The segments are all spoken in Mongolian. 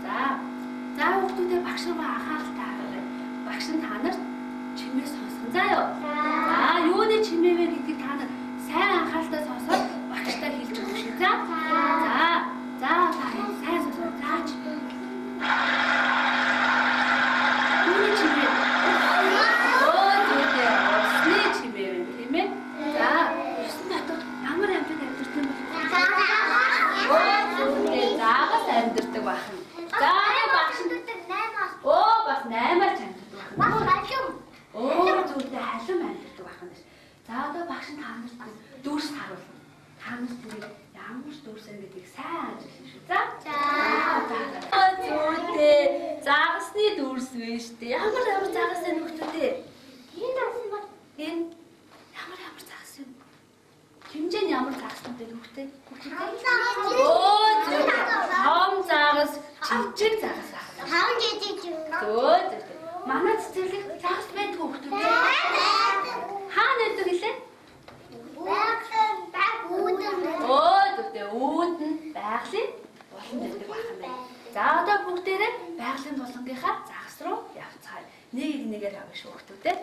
За. За хүүхдүүдээ багш руу анхаарал таараарай. Багш нь та нарт чимээ сонсгон. За юу? За юуны чимээвэ гэдгийг та нар сайн анхааралтай сонсоод багштай хэлж өгөх шүү. За. За сайн сонсоо. Зааж. Юуны чимээ? Зүйтэй. Усны чимээ тийм ээ? За, усны дотор ямар амьтад амьдэрдэг юм бэ? Зүйтэй. Заагаас амьдэрдэг бахан. За багш бас 8-аар амьдэрдэг бахан. Зүйтэй халуун амьдэрдэг бахан. За одоо багш нь та нарт дүрс харуулна. Та нарт тэрийг ямар дүрсээр гэдгийг сайн ажиглана шүү. За. Зүйтэй. Заагасны дүрс вэ штэ. Ямар заагасны нөхдөдөө. Энэ ямар загас юм? Хэмжээ нь ямар загастай нөхдөд? Зүйтэй. Том загас, жижиг загас байна. Хаан жижиг юм. Зүйтэй. Манай цэцэрлэг загас байдаг нөхдөдөө. Хаана байдаг гэлээ? Зүйтэй. Үүдэн байгалийн болон байдаг байх юм байна. За одоо бүгдээрээ байгалийн болонгийнхаа загас руу явцгаая. Нэг нэгээр авах шүү нөхдөдөө.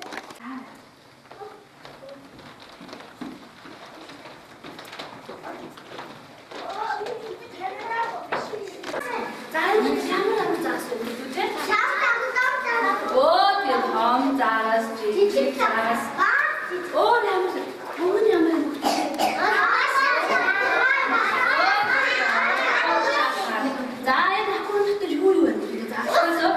За ямар загас вэ нөхдөдөө? Тийм том загас, жижиг загас. Ямар түүний ямар нөхдөдөө? За энэ хакуунуудтай юу вэ? Загасаа.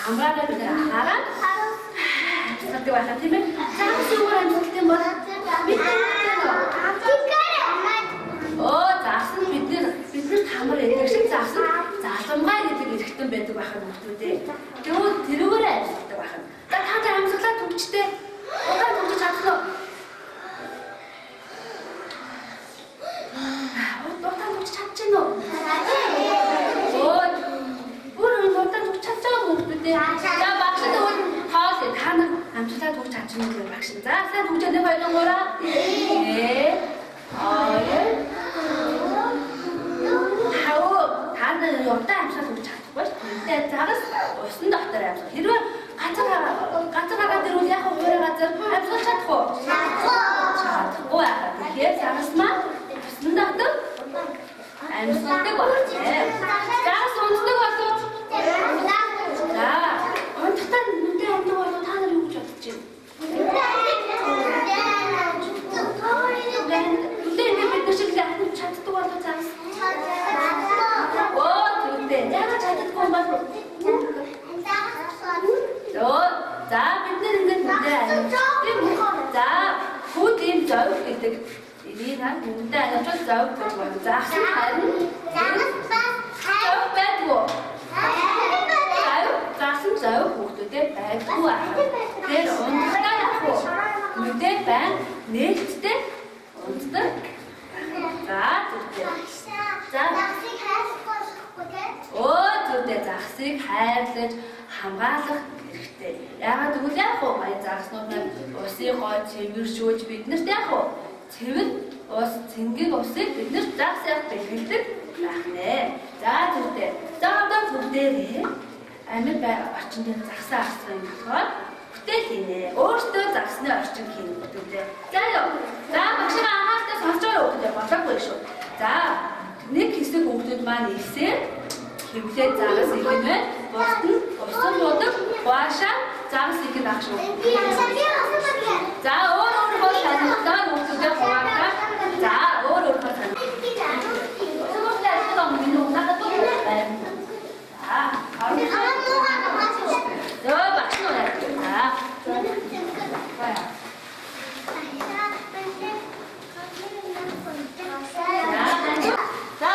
Хамраа бид хараа. Тэгдэг байна тийм ээ. Загас юугаар амьддаг юм бол бид загас нь биднэрт хамар байдаг шиг загас нь заламгай гэдэг эргэтэн байдаг байх нь нөхдүүдээ. Тэгвэл тэрүүгээр амьддаг байх нь. За та нар амьсгалаа төгчтэй. Удаан төгч чадах уу? Удаан төгч чадчихна уу? За багшд өөр тоол та нар амжилтаа төгч чадчихна гэж багш. За сайн төгчөндөө баярлангуураа. Та нар явтаа амжилтаа төгч чадахгүй шүү. Тэгтээ загас усан дотор амжилт. Хэрвээ гацар гараад ирвэл яг өөр газар амжилт чадах уу? Чадахгүй яа. Тэгэхээр загас маань усан дотор амжилтдаг байна. Загас унтдаг болов. За, онцгой нүдэ амьдаг бол та нар юу гэж бодож байна? Нүдэ бид нар шиг хатан чаддаг бол загас. Нүдэ яагаад чаддаггүй юм бол? За, бид нар ингэж нүдэ амьдаг. За, хүүд ийм зовх гэдэг энийг нүдэ амьдч зовх гэж байна. Загас харин зовх байдгүй. Загсан зовх хүүхдүүдэд байдгүй байна. Тэр унтахтаа явах уу? Нүдээ байна. Нээлттэй унтдаг. За зүгтээ. За загсыг хайрлахгүй те. Зүгтээ загсыг хайрлаж хамгаалах хэрэгтэй. Яагаад гэвэл яг уу баяр загснууд нь усын гоо цэвэршүүлж биднэрт яг уу цэвэр ус цэнгэг усыг биднэрт загс яг бэлгэлдэг байх нэ. За зүгтээ. За одоо бүгдээрээ амьд орчин дээр загсаа авсан юм болохоор бүтээл хийнэ. Өөртөө загсны орчин хийнэ гэдэг. За юу. За багшаа анхаарал сонсож байгаа хүүхдүүд болоогүй шүү. За нэг хэсэг хүүхдүүд маань ирсэн. Хөвлөө загас игнэ. Бусд нь усан бодог гуашаа загас игнэ ах шүү. За өөр хол танилцаа хүүхдүүдэд хуваалцаа. За өөр хол танилцаа. За,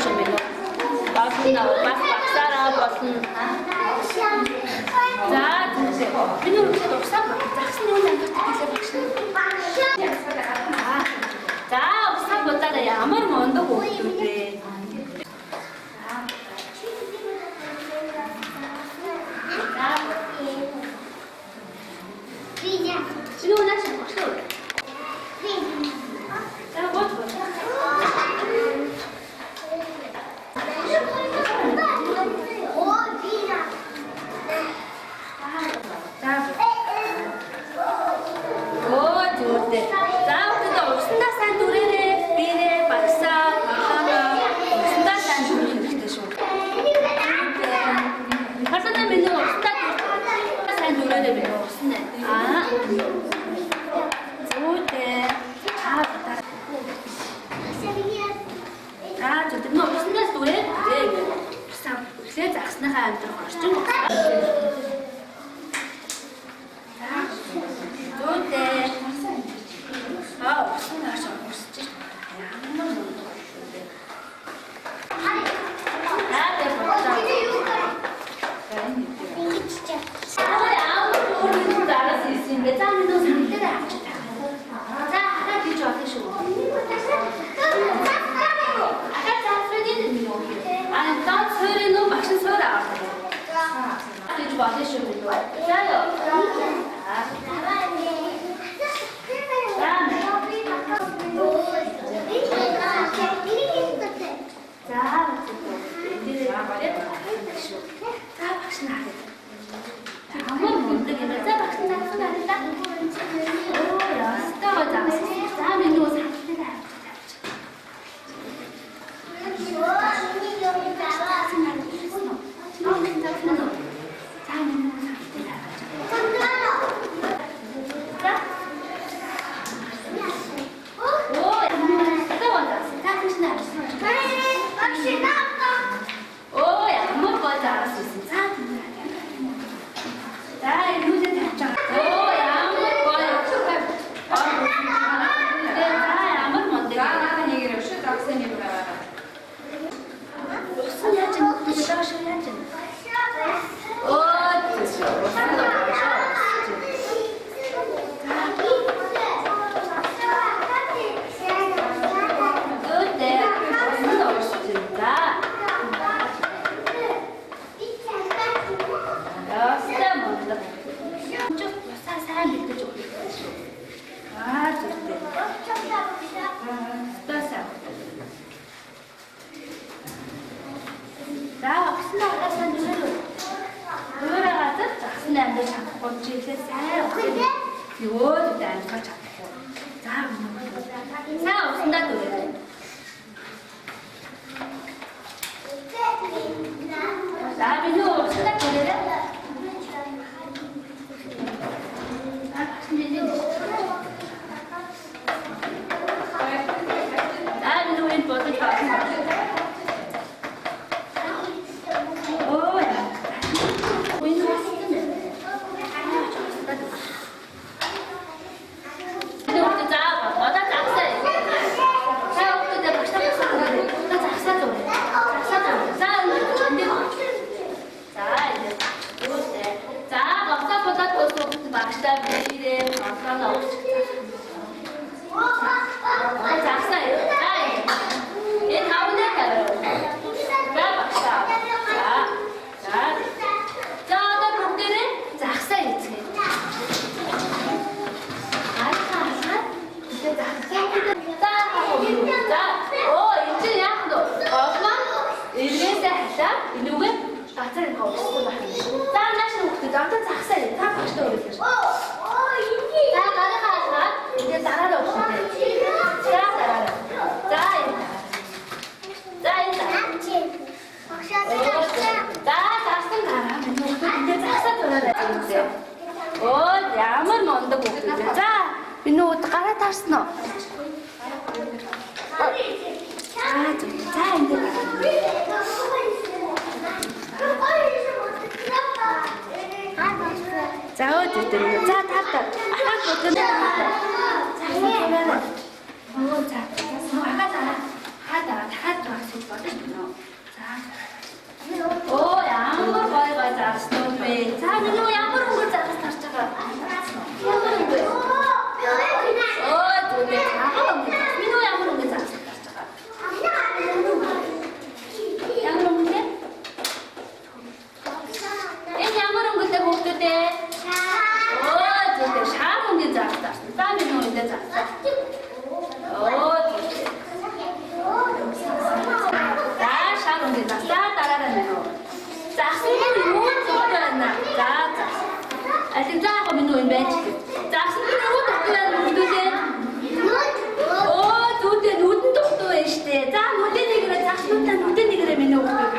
шүү мэн үү? Бас багсаараа болно. За миний үргэлж угсаа загсны үйл амьдлыг хэлээ багш. За угсаа бодоод ямар мундаг хөвгүүд вэ? Шинэ унаа шиг багш уу? За бод. Ямар мондог хөвгүүд вэ? За, би нүүд гараа таарсан уу? За, энэ. За, өдөр. За, таа. Ахаа бүхэн. За, хаа. Хаа. Хаад байгаа. Хаад байгаа гэж бодож байна. Оо ямар гой загснууд вэ? За минь ямар өнгөр загс тарч байгаа. Ямар өнгөр? Оо түнэ ямар өнгөр? Минь ямар өнгөр загс тарч байгаа. Ямар өнгөр? Энэ ямар өнгөртэй хүүхдүүдээ? Оо түнэ шар өнгөр загс тарч. За минь өнгөр загс. Оо түнэ. За шар өнгөр загс дараараа минь. Загсан нь юу тогтоо байна? За. Алин заах минь юу юм бэ? Загсан нь юу тогтоо байна хүүхдүүдээ? Оо зүудээ нүдэн тогтоо байна штэ. За нүдэн нэгрээ загснуудаа нүдэн нэгрээ минь хүүхдүүд.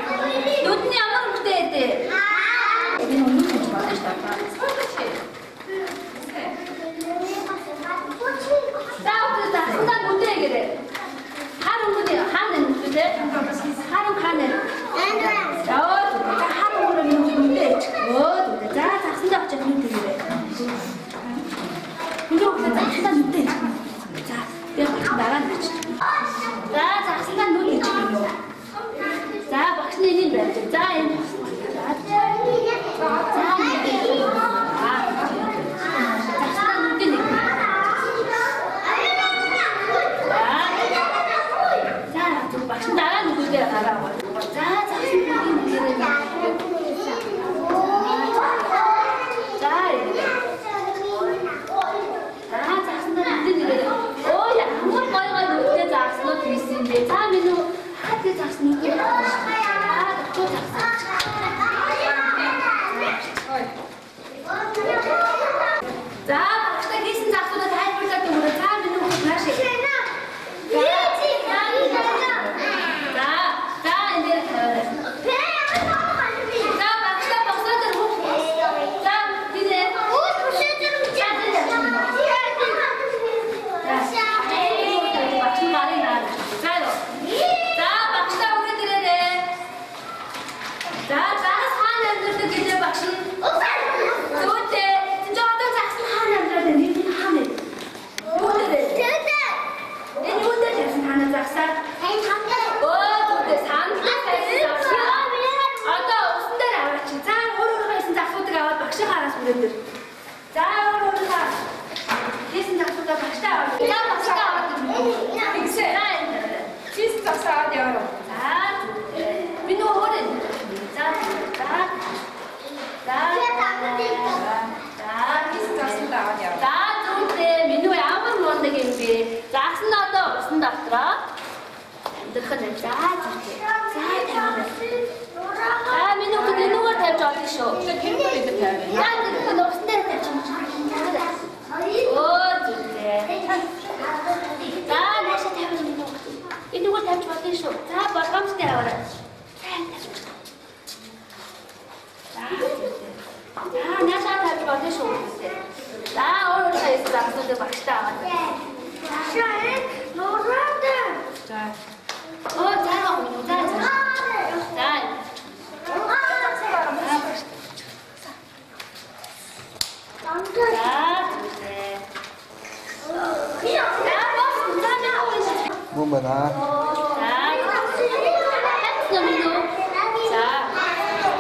Нүдэн ямар өнгөтэй ээ? Энэ нүд гэж байна штэ. За загснаа нүдэн нэгрээ. Хар өнгөтэй хаана нүдтэй? Харин хаана? Оо за загсандаа очиж нүд ирээ. Миний хүүхдээ загсандаа нүд ирээ. За би дараа нь очиж. За загсандаа нүд ирээ. За багшны энийг барьж. За энэ. За загсандаа нүд ирээ. За багш дараа нүдээ гараа. За загсандаа нүд ирээ. За минь үү хатаа загсан үг юм. За багштай хийсэн загсуудаа тайлбарлаад өгөөрэй. За минь үү маш их. За энэ дээр тавиарай. За багштай босоод ирэх. За бинэ. За загас хаана амьдардаг гэдэг багш нь. Зүйтэй. Энд одоо загас нь хаана амьдардаг нэг нь хаана вэ? Юу дээр? Энэ юу дээр гэсэн хаана загсаа? Энэ хамтаа. Оо зүйтэй сандлаа хайсан загсаа. Одоо усан дээр аваач. За өөрөө хайсан загсуудыг аваад багшийн хараас бүрээдэр. За өөрөө хийсэн загсуудаа багштай аваад. За багштай аваад. Тэгсээ. Хийсэн загсаа аваад яваа. За минь өөрөө За зүгтээ минь ямар мундаг юм бэ? Загсан одоо усан дотроо амьдрах нь за зүгтээ. За тавиарай. За минь бүгд энүүгээр тавьж олно шүү. Тэр дээр бид тавиарай. За тэр усан дээр тавьж байна. Оо зүгтээ. За наашаа тавиарай минь бүгд. Энүүгээр тавьж болно шүү. За болгоомжтой аваарай. За наашаа тавьж болно шүү. За өөрөө хайсан загсуудыг багштай аваад. Шаа нураад. За. Оо заа минь за. За. Мөн байна.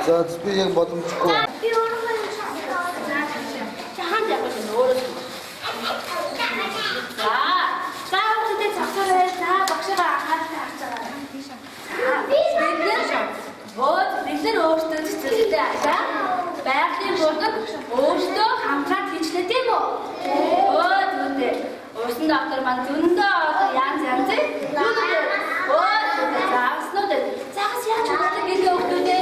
За би яг боломжгүй. Бид өөрсдөө цэцэрлэгтэй аяа байгалийн бүрдэг өөрсдөө хамгаалж хийчлээ тийм үү? Оо зүгтээ. Усан доктор маань зөндөө янз янзын оо загснууд загс яаж өгдөг гэдэг өгдөө.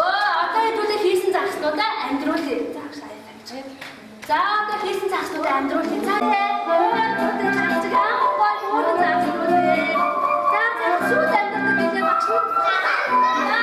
Оо одоо хэдүүлээ хийсэн загснуудаа амьдруулъя. Загс аяа тавьчих. За одоо хийсэн загснуудаа амьдруулъя. За тэгээ загсыг аахгүй өөрөө загснууд ээ. За загсууд амьдруулдаг гэдэг багш. За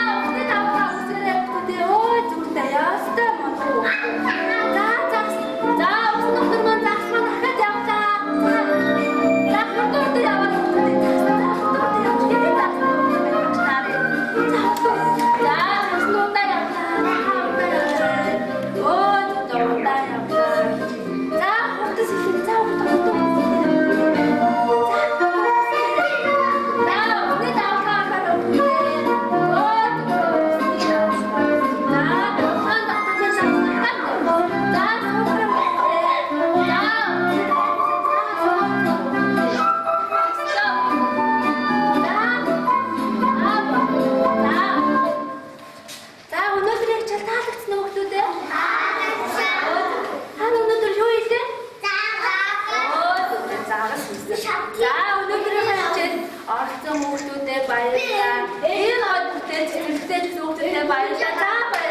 Тэгээ баярлалаа.